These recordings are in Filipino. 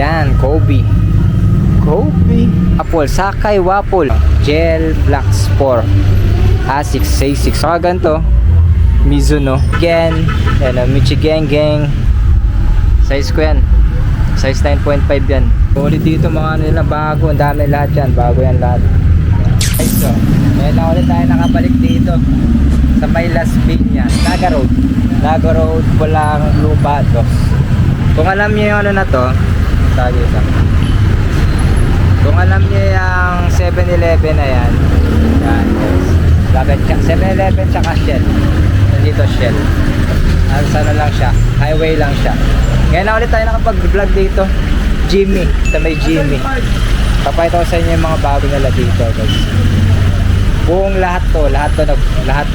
Ayan, Kobe. Apple, Sakay Waffle. Gel Black Spore. Asics, Say6. Saka ganito. Mizuno. Again, yan, Michigan Gang. Size ko yan. Size 9.5 yan. Ulit dito mga nila bago. Ang dami lahat yan. Bago yan lahat. Guys, so, ngayon na ulit tayo nakabalik dito sa may Las Piñas, Naga Road, Pulang, Lubados. Kung alam niyo yung ano na to, kung alam niyo yung 7-Eleven na yan, yan guys, 7-Eleven tsaka Shell. Nandito Shell. Sana lang siya, highway lang siya. Ngayon na ulit tayo nakapag-vlog dito. Jimmy, sa may Jimmy. Papayta ko sa inyo yung mga bago nila dito guys. Buong lahat to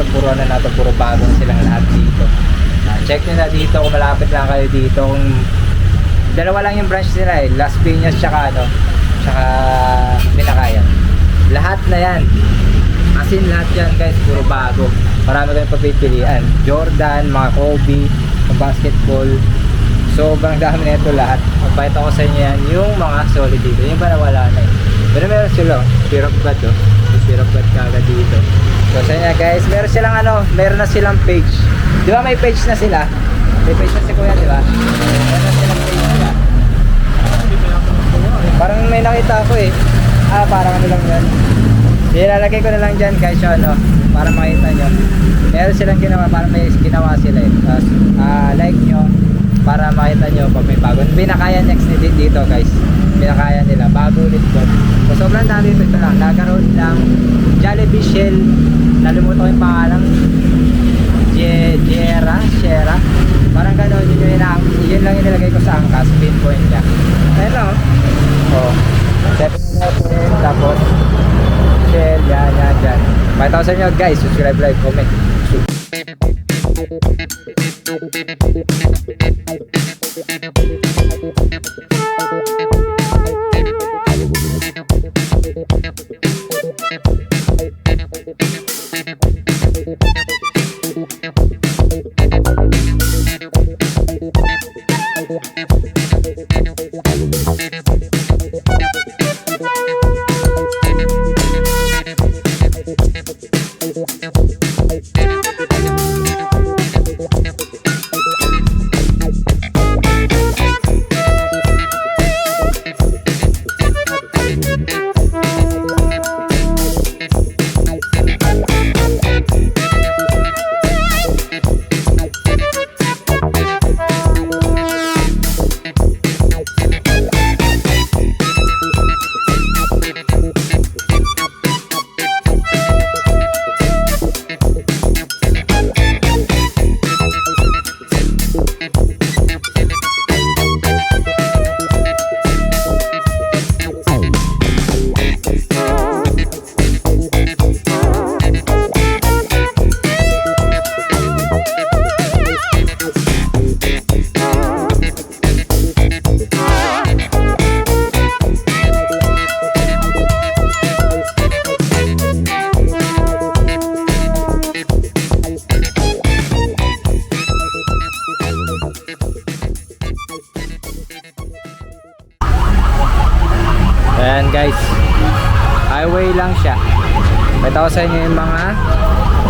puro ano na to, puro bago silang lahat dito. Check nyo na dito kung malapit lang kayo dito. Kung dalawa lang yung branch nila eh, Las Piñas tsaka Binakayan. Lahat na yan. As in lahat yan guys, puro bago. Marami kayong papipilian. Jordan, mga Kobe, basketball. Sobrang dami na ito lahat. Magpahit ako sa inyo yan, yung mga solid dito. Yung ba nawala na eh. Pero meron sila, Fear of God oh. Fear of God kagad dito. So sa inyo guys, meron na silang page. Di ba may page na sila? May page na si Kuya, di ba? Meron na silang page nila. Parang may nakita ako eh. Parang ano lang yan. Ilalagay ko na lang dyan guys yung ano, para makita nyo. Meron silang ginawa, parang may ginawa sila eh. Tapos like nyo, para makita nyo pag may bago. Binakayan next dito guys. Binakayan nila, bago ulit ko. So sobrang dami ito lang. Nagaroon lang Jollibee Shell. Nalimutan ko yung pangalan. Sierra. Parang gano'n yun lang inilagay ko sa angkas. Pinpoint niya. Ayan o. Oh. 7-Eleven. Tapos Shell. Yan. Pakita ko sa inyo guys. Subscribe, like, comment. Ayan guys, highway lang siya. Pakita ko sa inyo yung mga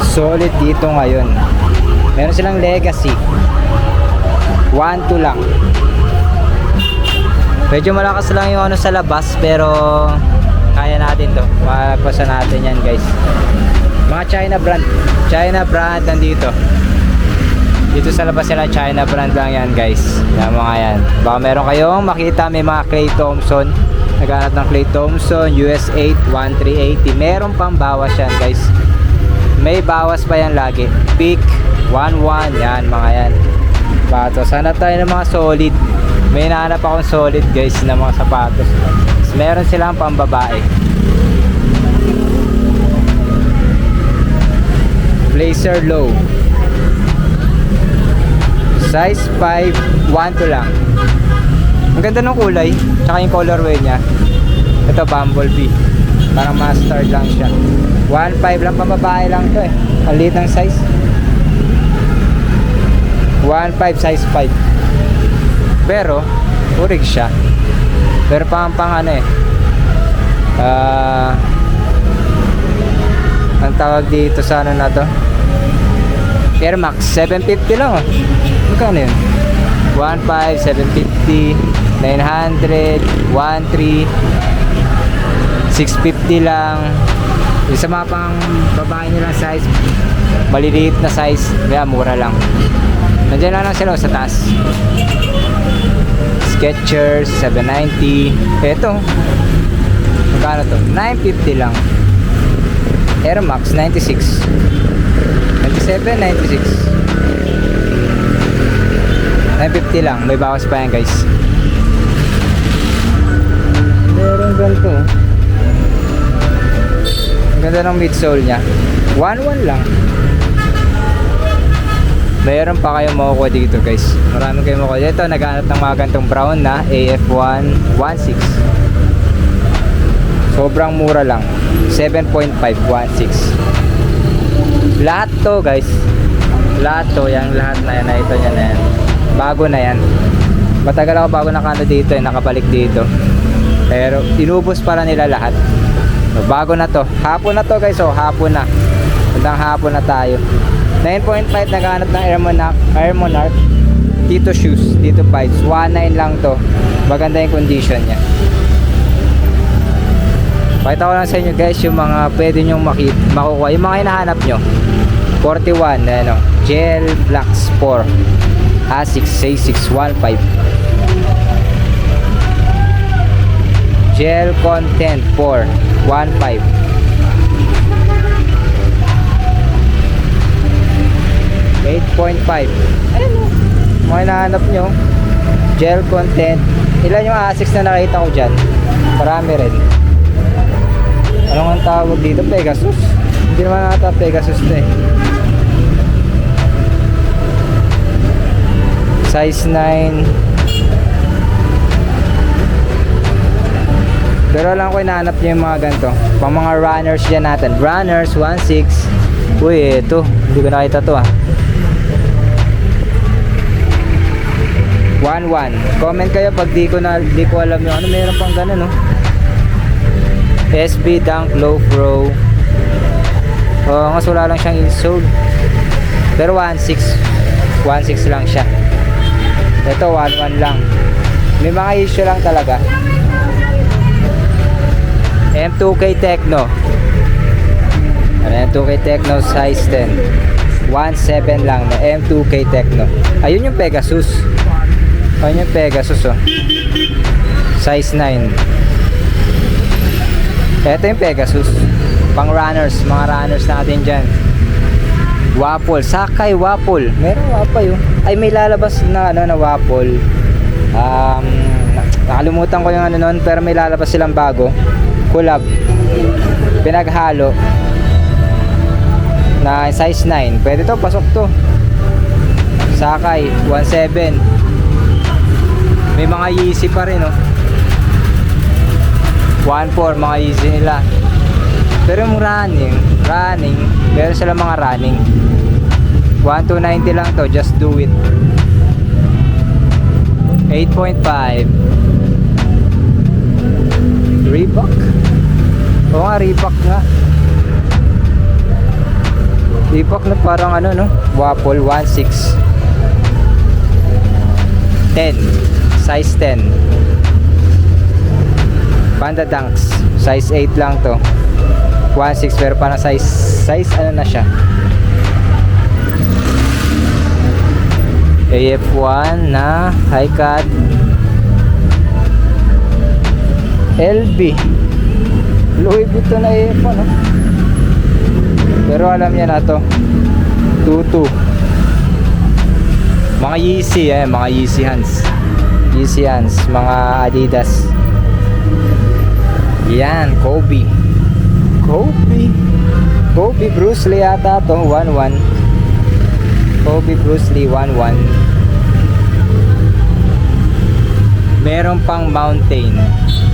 solid dito ngayon. Meron silang Legacy 1-2 lang. Medyo malakas lang yung ano sa labas, pero kaya natin to. Mapasa natin yan guys. Mga China brand nandito. Dito sa labas sila, China brand lang yan guys. Yan mga yan. Baka meron kayong makita, may mga Clay Thompson. Naghanap ng Clay Thompson US 8 1380. Meron pang bawas yan guys. May bawas pa yan lagi. Peak 11. Yan mga yan. Sapatos. Sana tayo ng mga solid. May hinahanap akong solid guys na mga sapatos. Meron silang pang babae. Blazer Low. Size 5 1-2 lang. Ang ganda ng kulay, tsaka yung colorway niya. Ito Bumblebee. Parang mustard lang siya. 1.5 lang, pambabae lang to eh. Ang liit ng size. 1.5 size 5. Pero, urig siya. Pero pang ano eh. Ang tawag dito sa ano na to? Air Max 750 lang oh. Magkano yun? 1.5, 750, 900, 1.3, 650 lang. Yung sa mga pang babae nilang size, maliliit na size, kaya mura lang. Nandiyan lang sila sa taas. Skechers 790. Eto, magkano to? 950 lang. Air Max 96, 97, 96, 950 lang. May bawas pa yan guys. Meron ganito. Ang ganda ng midsole nya. 1.1 lang. Meron pa kayong makukuha dito guys. Marami kayong makukuha dito. Naghanap ng mga gantong brown na AF1 1.6. Sobrang mura lang. 7.5 1.6. Lahat to guys. Lahat to. Yung lahat na yan. Ito yan na yan. Bago na yan. Matagal ako bago nakano dito. Nakabalik dito. Pero inubos para nila lahat. So, bago na to. Hapon na to guys. So hapon na. Hanggang hapon na tayo. 9.5 naghanap ng Air Monarch Tito shoes, Tito Pites. 1.9 lang to. Maganda yung condition nya. Pakita ko lang sa inyo guys yung mga pwede nyong makukuha. Yung mga hinahanap nyo. 41 ano, Gel Black Sport A6 A615. Gel Content 4 1.5. $8.5. Ayun o. Mga hinahanap nyo. Gel Content. Ilan yung A6 na nakita ko dyan? Marami rin. Anong ang tawag dito? Pegasus? Hindi naman nata Pegasus na eh. Size 9. Pero alam ko hinahanap nyo yung mga ganito. Pang mga runners dyan natin. Runners 1.6. Uy, ito. Hindi ko nakita to ah. 1.1. Comment kayo pag di ko alam yung ano. Meron pang ganun no. SB Dunk Low Pro. Mas wala lang siyang insole. Pero 1.6. 1.6 lang siya. Ito 1.1 lang. May mga issue lang talaga. M2K Tecno. M2K Tecno size 10. 1.7 lang na M2K Tecno. Ayun yung Pegasus. Ayun yung Pegasus oh. Size 9. Ito yung Pegasus. Pang runners. Mga runners natin dyan. Waffle. Sakay Waffle. Meron Waffle yun. Ay may lalabas na ano na Waffle. Nakalimutan ko yung ano nun. Pero may lalabas silang bago. Collab. Pinaghalo. Na size 9. Pwede to. Pasok to. Sakay 1.7. May mga Yeezy pa rin oh. 1.4 mga Yeezy nila. Pero yung running meron sila mga running 1.290 lang to, just do it. 8.5 Reebok. Oo nga, Reebok nga. Reebok na parang ano no, Waffle 1.6 10 size 10. Panda Dunks size 8 lang to. 1.6 pero parang size ano na siya. AF1 na high cut. LB Louis Vuitton na AF1 no? Pero alam niya na to 22. Mga Yeezy mga Yeezy hands, mga Adidas. Yan, Kobe Bruce Lee ata to. 1.1 Kobe Bruce Lee 1.1. Meron pang mountain.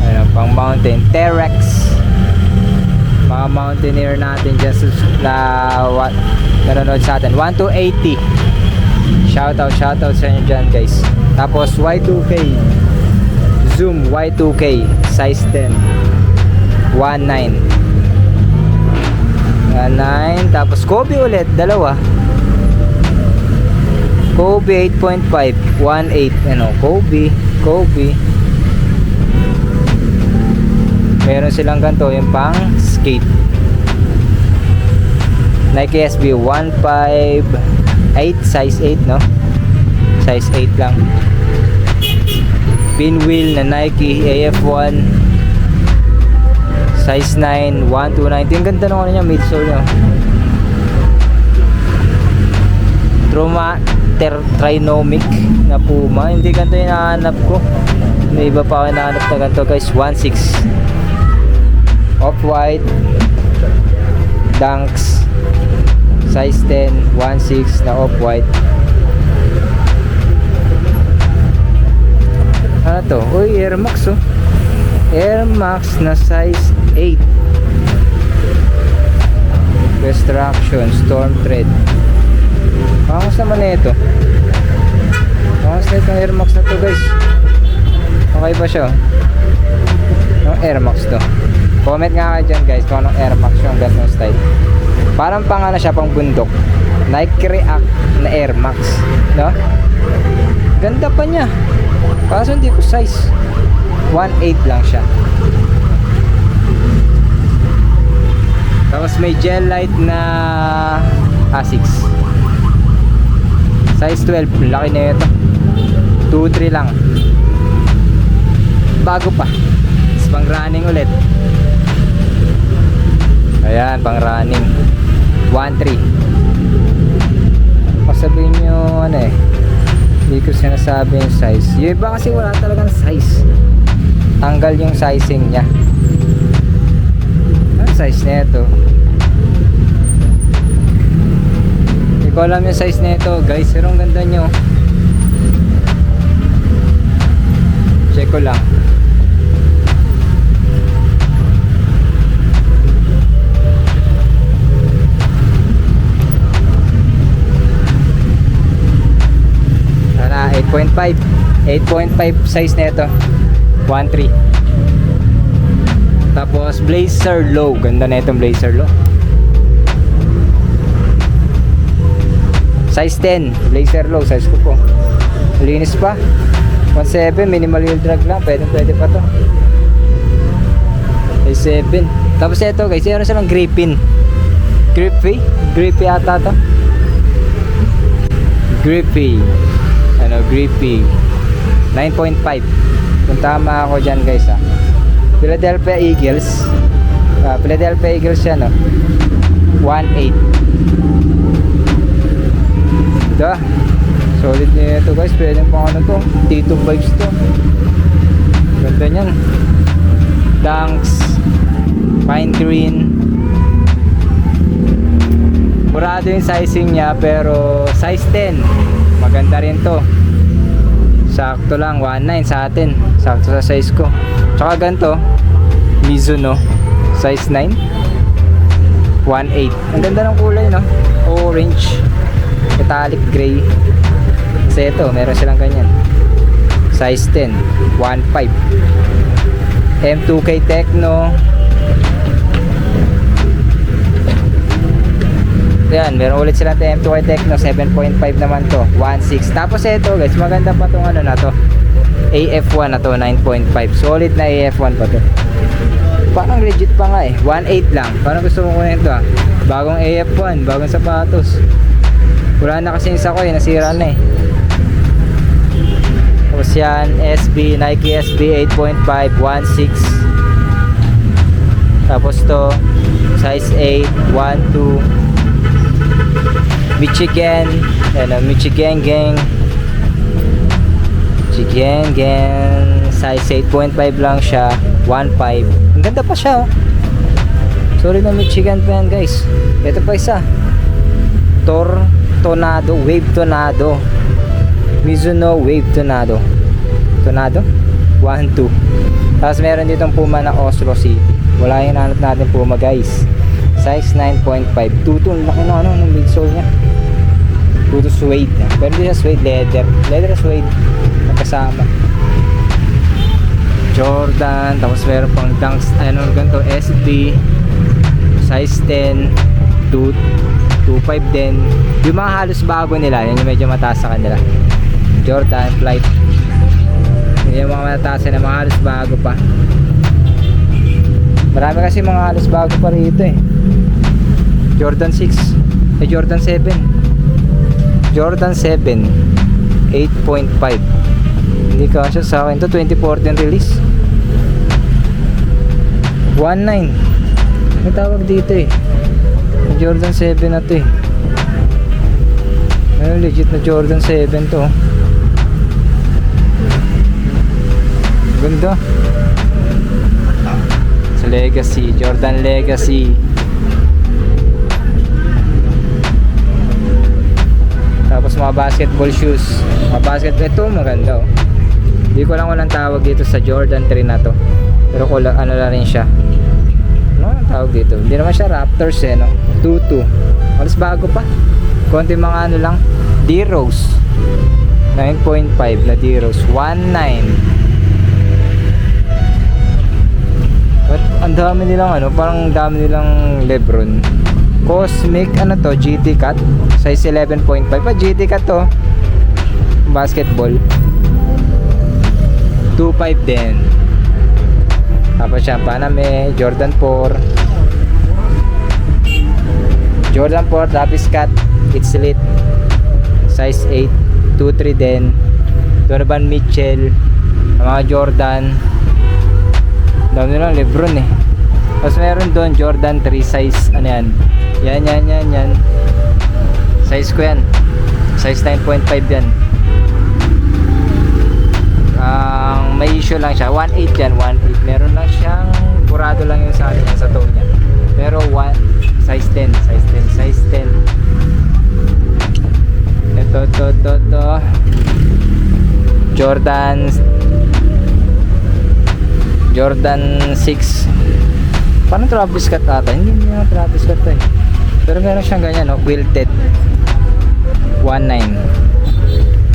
Ano pang mountain? T-Rex. Mga mountaineer natin dyan na nanonood sa atin. 1-80. Shoutout sa inyo dyan guys. Tapos Y2K Zoom Y2K size 10 1.9. 1.9. Tapos Kobe ulit, dalawa. Kobe 8.5 1.8. Ano, Kobe. Meron silang ganito, yung pang skate. Nike SB 1.5 8, size 8, no? Size 8 lang. Pinwheel na Nike AF1 size 9 1.290. Ang ganda nung ano niya, midsole niya. Trinomic na Puma. Hindi ganito yung nahanap ko. May iba pa ako nahanap na ganito guys. 1.6 Off-white Dunks size 10 1.6 na off-white. Ano to? Uy, Air Max oh. Air Max na size 8. Destruction Storm Tread. Pangas naman na ito. Pangas na itong Air Max na to guys. Okay ba siya? Anong Air Max to? Comment nga kayo dyan guys kung anong Air Max yung ganitong style. Parang pang ano siya, pang bundok. Nike React na Air Max, no? Ganda pa niya. Kaso hindi ko size. 1.8 lang siya. Tapos may gel light na Asics. Size 12. Laki na ito. 2.3 lang. Bago pa. Tapos pang running ulit. Ayan, pang running 1.3. Sabihin nyo ano eh, hindi ko sinasabi yung size. Yung iba kasi wala talagang size. Tanggal yung sizing nya. Ano size na ito? Hindi ko alam yung size na ito guys, pero ang ganda nyo. Check ko lang. Sana 8.5 size na ito. 1.3. Tapos Blazer Low. Ganda na itong Blazer Low. Size 10 Blazer Low. Size ko po. Linis pa. 1.7 minimal wheel drag lang. Pwede pa to. Size 7. Tapos ito guys, meron silang Griffin. Griffy ata to. Griffy. Ano, Griffy 9.5. Kung tama ako dyan guys ha. Philadelphia Eagles. Philadelphia Eagles yan, no? 1.8. Ito. Solid nyo ito guys. Pwede pang ano to. T2 vibes to. Ganda nyan. Dunks. Pine green. Murado yung sizing nya, pero size 10. Maganda rin to. Sakto lang, 1.9 sa atin. Sakto sa size ko. Tsaka ganito, Mizuno size 9 1.8. Ang ganda ng kulay, no? Orange, metallic gray. Kasi ito, meron silang ganyan. Size 10 1.5. M2K Techno. Yan, meron ulit silang M2K Techno 7.5 naman to, 1.6. Tapos ito guys, maganda pa tong ano na to, AF1 na to, 9.5. Solid na AF1 pa to. Parang legit pa nga eh, 1.8 lang. Parang gusto mo kunin ito ah. Bagong AF1, bagong sapatos. Wala na kasi yung sako eh, nasira na eh. Tapos yan, SB, Nike SB 8.5, 1.6. Tapos to, size 8, 1.2. Michigan, ano, Michigan gang, size 8.5 lang siya, 1.5. Ang ganda pa siya oh. Sorry na Michigan pa yan guys. Ito pa isa, Tornado, Wave Tornado, Mizuno Wave Tornado 1.2. Tapos meron ditong Puma na Oslo City. Wala yung nanap natin Puma guys. Size 9.5. Tutun, laki na ano ng midsole nya. Tuto suede. Pero hindi siya suede, leather suede. Magkasama. Jordan, tapos meron pang Dunks, ano ganito, SB size 10, 2.5 din. Yung mga halos bago nila, yan yung medyo mataas sa kanila. Jordan Flight, yun yung mga mataas na mga halos bago pa. Marami kasi mga halos bago pa rito eh. Jordan 6, Jordan 7, Jordan 7 8.5. Hindi kasya sa akin to, 2014 release. 19 may tawag dito eh, Jordan 7 na to eh. Ano, legit na Jordan 7 to. Ganda sa Legacy, Jordan Legacy. Tapos mga basketball shoes, mga basketball, ito maganda oh. Hindi ko lang walang tawag dito sa Jordan 3 na to, pero ano na rin siya, ano ang tawag dito, hindi naman siya Raptors eh no, 2.2, halos bago pa, konti mga ano lang, D-Rose 9.5 na D-Rose, 1.9. But ang dami nilang ano, parang dami nilang Lebron Cosmic, ano to, GT Cut size 11.5 pa, GT Cut to, basketball 2.5 din. Tapos siya Paname, Jordan 4, Jordan 4 Travis Scott, It's Lit size 8, 2.3 din. Donovan Mitchell, mga Jordan, dami nilang Lebron eh. Tapos meron doon Jordan 3 size, ano yan, yan size ko yan, size 9.5 yan. May issue lang siya, 1.8 yan, 1.8. Meron lang siyang burado lang yung sa sa toe niya, pero size 10, size 10. Ito Jordan 6, parang Travis Scott ata, hindi naman Travis Scott eh, pero meron siyang ganyan no, quilted 1.9.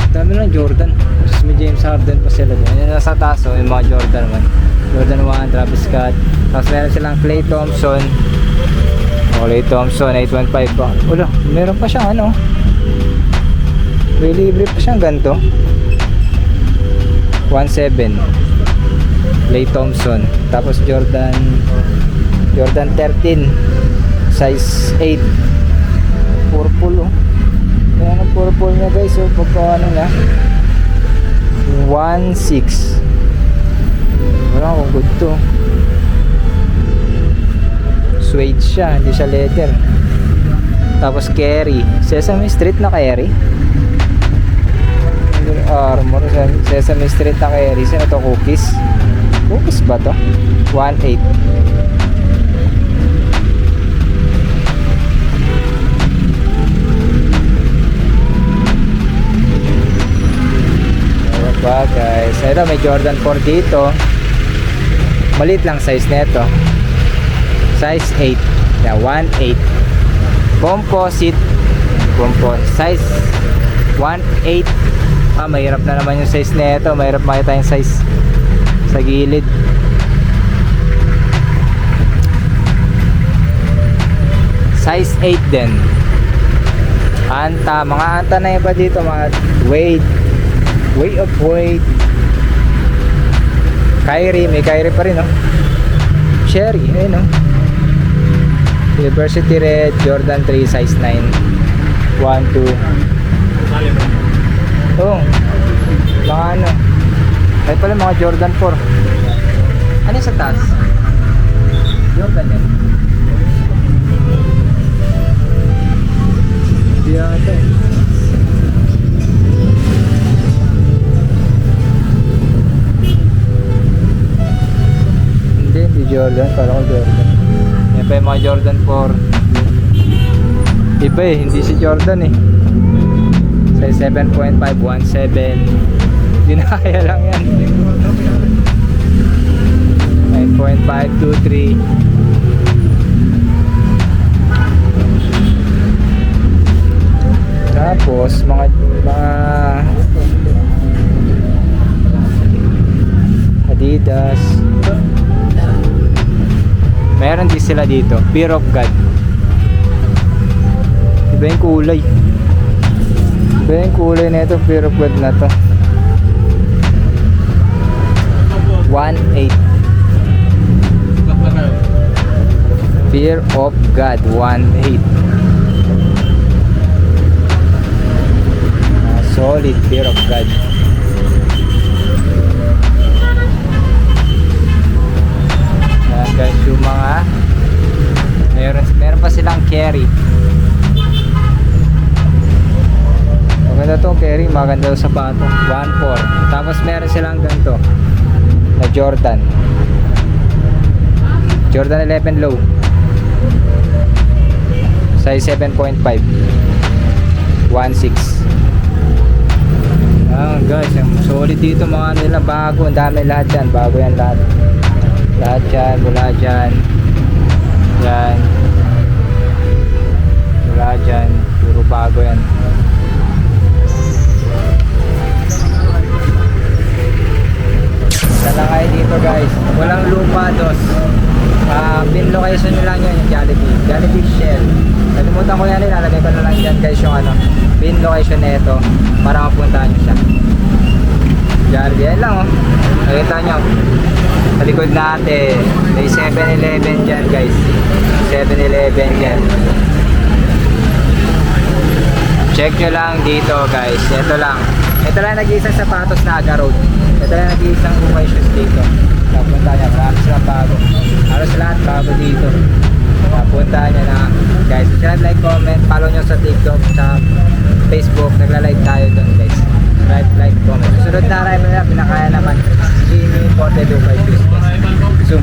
Dami lang Jordan, tapos may James Harden pa sila doon, yung nasa taas oh, yung mga Jordan man, Jordan 1, Travis Scott. Tapos meron silang Klay Thompson, Klay Thompson 8.5 pa, wala, meron pa siyang ano, may libre pa siyang ganito 1.7 Klay Thompson. Tapos Jordan 13 size 8, purple oh. Ayan ang purple niya guys, so pagka ano na 1.6, wala akong good to, suede siya, hindi siya leather. Tapos Kerry, Sesame Street na Kerry, Under Armour, Sesame Street na Kerry. Sino to, Cookies ba to? 1.8. Guys, ito may Jordan 4 dito, maliit lang size nito, size 8, yeah, 1.8 composite size 1.8. Mahirap na naman yung size nito, mahirap makita yung size sa gilid. Size 8 din. Mga anta na iba dito, mga Way of Weight, Kyrie, may Kyrie pa rin no, Cherry, ayun no, University Red, Jordan 3 size 9, 1, 2. Oh, mga ano, ay pala mga Jordan 4. Ano sa taas? Jordan yan. Hindi ata eh. Hindi Jordan, parang Jordan. Yan pa yung mga Jordan 4. Iba eh, hindi si Jordan eh. Size 7.5, 1.7. Hindi na kaya lang yan. 9.5, 2.3. Tapos mga Adidas. Meron din sila dito, Fear of God. Iba yung kulay. Iba yung kulay na ito, Fear of God na to. 1.8. Fear of God 1.8. Solid Fear of God. Yan guys, yung mga meron pa silang carry. Maganda tong carry, maganda yung sapato. 1.4. Tapos meron silang ganito na Jordan 11 low, size 7.5, 1.6. Guys, yung solid dito mga ano nila, bago, ang dami lahat yan, bago yan lahat yan, wala dyan yan, wala dyan, puro bago yan. Isa lang kayo dito guys, walang lupa dos. Pin location nyo lang yun, yung Jollibee Shell. Nalimutan ko yan, ilalagay ko na lang dyan guys yung ano, pin location na ito para mapuntahan nyo siya. Jollibee, yan lang oh. Nakita nyo sa likod natin, may 7-Eleven dyan guys, 7-Eleven dyan. Check nyo lang dito guys, ito lang nag-iisang sapatos na Aga Road. Ito lang nag-iisang Ukay shoes dito. Napunta niya, marami silang bago. Halos lahat bago dito. Napunta niya na guys. Subscribe, like, comment, follow nyo sa TikTok, sa Facebook. Nagla-live tayo doon guys. Subscribe, like, comment. Susunod na live na pinakaya naman Jimmy Imported Ukay shoes guys. So